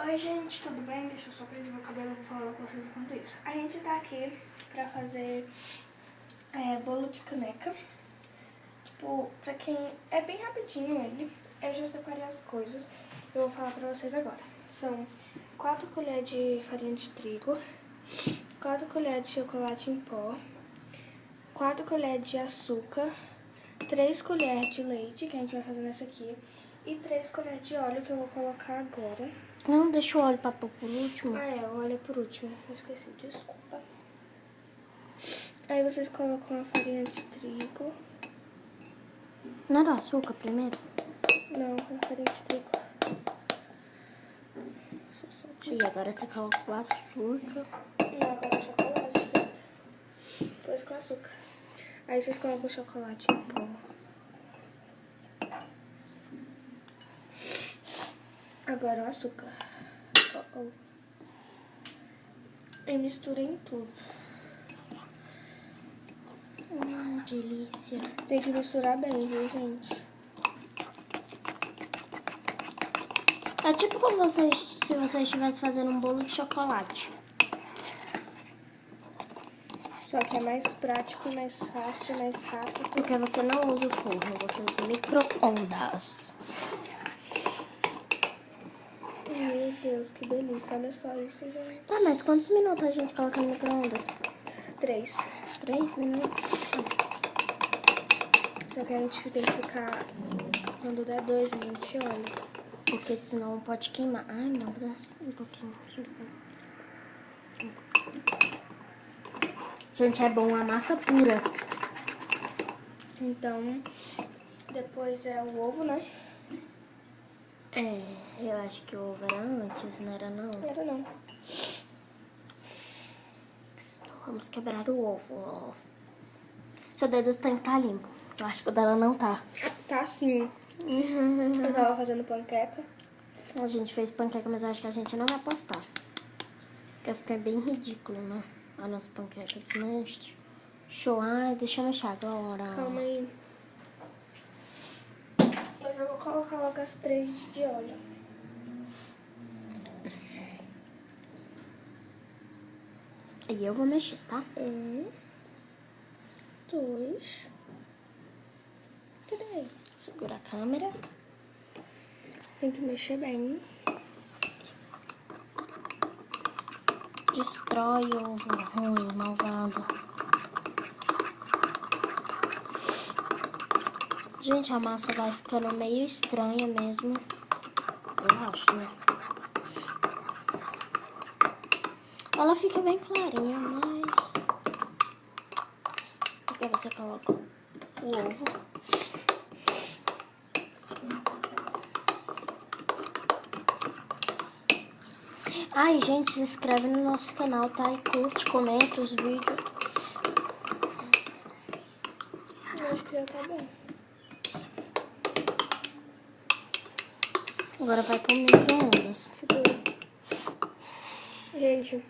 Oi gente, tudo bem? Deixa eu só prender meu cabelo, eu vou falar com vocês enquanto isso. A gente tá aqui pra fazer bolo de caneca. Tipo, pra quem... É bem rapidinho ele. Eu já separei as coisas. Eu vou falar pra vocês agora. São 4 colheres de farinha de trigo, 4 colheres de chocolate em pó, 4 colheres de açúcar, 3 colheres de leite, que a gente vai fazer nessa aqui, e 3 colheres de óleo, que eu vou colocar agora. Não, deixa o óleo pra pôr por último. Ah, é, o óleo é por último. Eu esqueci, desculpa. Aí vocês colocam a farinha de trigo. Não era o açúcar primeiro? Não, a farinha de trigo. E agora você coloca o açúcar. Não, agora é chocolate, gata. Depois com açúcar. Aí vocês colocam o chocolate em pó. Agora o açúcar. E misturem tudo. Delícia. Tem que misturar bem, viu, gente? É tipo como se você estivesse fazendo um bolo de chocolate. Só que é mais prático, mais fácil, mais rápido. Porque você não usa o forno, você usa o micro-ondas. Meu Deus, que delícia. Olha só isso, gente. Tá, mas quantos minutos a gente coloca no micro-ondas? 3. 3 minutos? Só que a gente tem que ficar... Quando der 2, a gente olha. Porque senão pode queimar. Ai, não, um pouquinho. Gente, é bom a massa pura. Então, depois é o ovo, né? É, eu acho que o ovo era antes, não era não? Era não. Vamos quebrar o ovo, ó. Seu dedo tem que estar limpo. Eu acho que o dela não tá. Tá sim. Eu tava fazendo panqueca. A gente fez panqueca, mas eu acho que a gente não vai postar. Porque fica bem ridículo, né? A nossa panqueca desmanche. Show. Ai, deixa eu mexer agora. Calma aí. Eu já vou colocar logo as 3 de óleo. E eu vou mexer, tá? 1, 2, 3. Segura a câmera. Tem que mexer bem. Destrói o ovo ruim, malvado. Gente, a massa vai ficando meio estranha mesmo. Eu acho, né? Ela fica bem clarinha, mas... Aqui você coloca o ovo. Ai, gente, se inscreve no nosso canal, tá? E curte, comenta os vídeos. Eu acho que já tá bom. Agora vai pro micro-ondas. Segura. Gente,